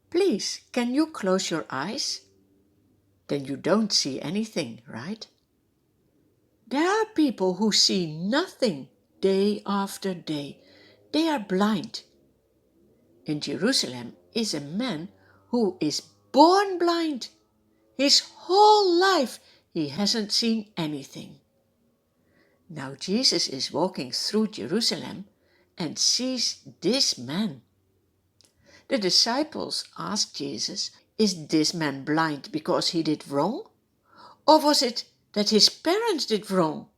Please, can you close your eyes? Then you don't see anything, right? There are people who see nothing day after day. They are blind. In Jerusalem is a man who is born blind. His whole life he hasn't seen anything. Now Jesus is walking through Jerusalem and sees this man. The disciples asked Jesus, "Is this man blind because he did wrong? Or was it that his parents did wrong?"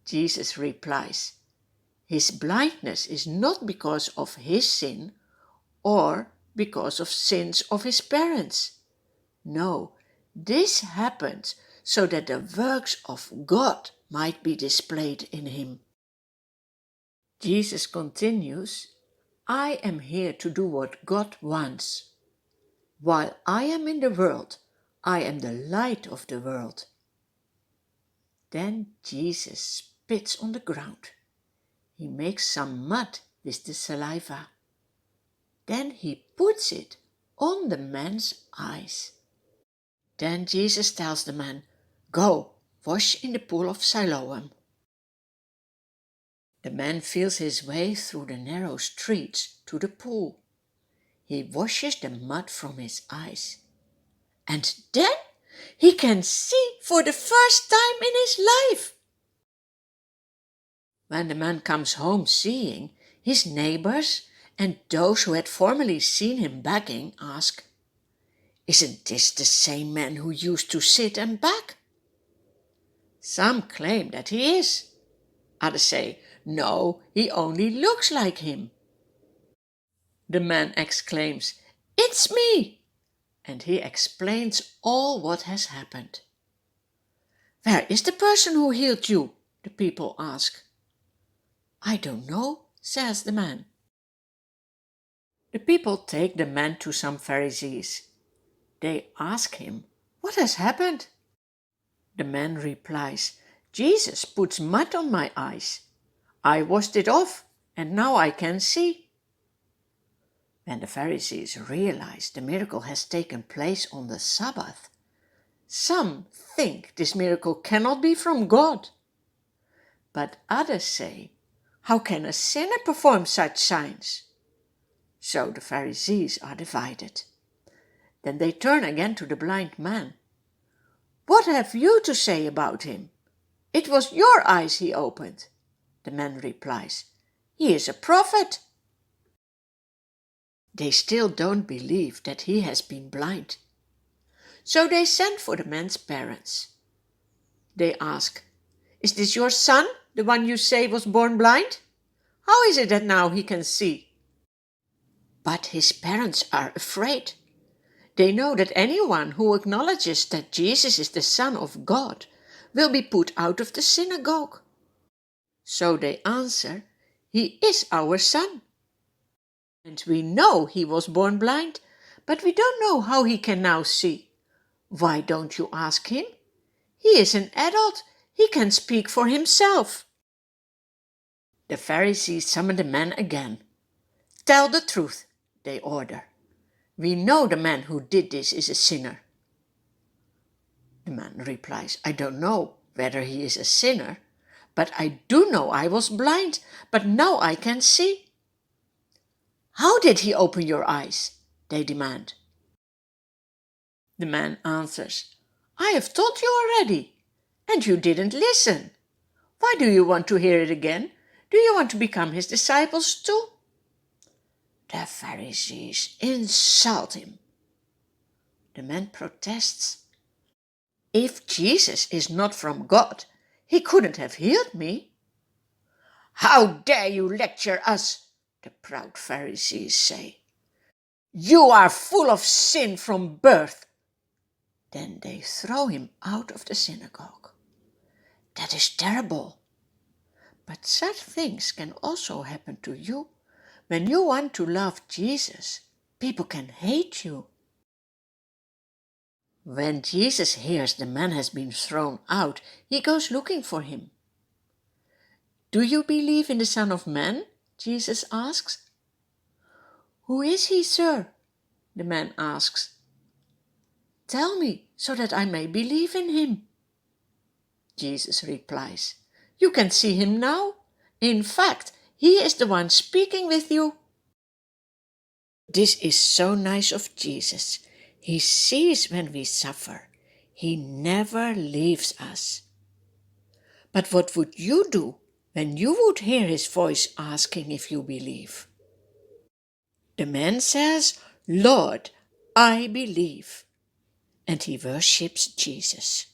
Jesus replies, "His blindness is not because of his sin or because of sins of his parents. No, this happened so that the works of God might be displayed in him." Jesus continues, "I am here to do what God wants. While I am in the world, I am the light of the world." Then Jesus spits on the ground. He makes some mud with the saliva. Then he puts it on the man's eyes. Then Jesus tells the man, "Go, wash in the pool of Siloam." The man feels his way through the narrow streets to the pool. He washes the mud from his eyes. And then he can see for the first time in his life. When the man comes home seeing, his neighbors and those who had formerly seen him begging ask, "Isn't this the same man who used to sit and beg?" Some claim that he is. Others say, "No, he only looks like him." The man exclaims, "It's me!" And he explains all what has happened. "Where is the person who healed you?" the people ask. "I don't know," says the man. The people take the man to some Pharisees. They ask him, "What has happened?" The man replies, "Jesus puts mud on my eyes. I washed it off and now I can see." When the Pharisees realize the miracle has taken place on the Sabbath, some think this miracle cannot be from God. But others say, "How can a sinner perform such signs?" So the Pharisees are divided. Then they turn again to the blind man. "What have you to say about him? It was your eyes he opened." The man replies, "He is a prophet." They still don't believe that he has been blind. So they send for the man's parents. They ask, "Is this your son, the one you say was born blind? How is it that now he can see?" But his parents are afraid. They know that anyone who acknowledges that Jesus is the Son of God will be put out of the synagogue. So they answer, "He is our son. And we know he was born blind, but we don't know how he can now see. Why don't you ask him? He is an adult. He can speak for himself." The Pharisees summon the man again. "Tell the truth," they order. "We know the man who did this is a sinner." The man replies, "I don't know whether he is a sinner, but I do know I was blind, but now I can see." "How did he open your eyes?" they demand. The man answers, "I have told you already, and you didn't listen. Why do you want to hear it again? Do you want to become his disciples too?" The Pharisees insult him. The man protests, "If Jesus is not from God, he couldn't have healed me." "How dare you lecture us?" the proud Pharisees say. "You are full of sin from birth." Then they throw him out of the synagogue. That is terrible. But such things can also happen to you. When you want to love Jesus, people can hate you. When Jesus hears the man has been thrown out, he goes looking for him. "Do you believe in the Son of Man?" Jesus asks. "Who is he, sir?" The man asks. "Tell me, so that I may believe in him." Jesus replies, "You can see him now. In fact, he is the one speaking with you." This is so nice of Jesus. He sees when we suffer. He never leaves us. But what would you do when you would hear his voice asking if you believe? The man says, "Lord, I believe." And he worships Jesus.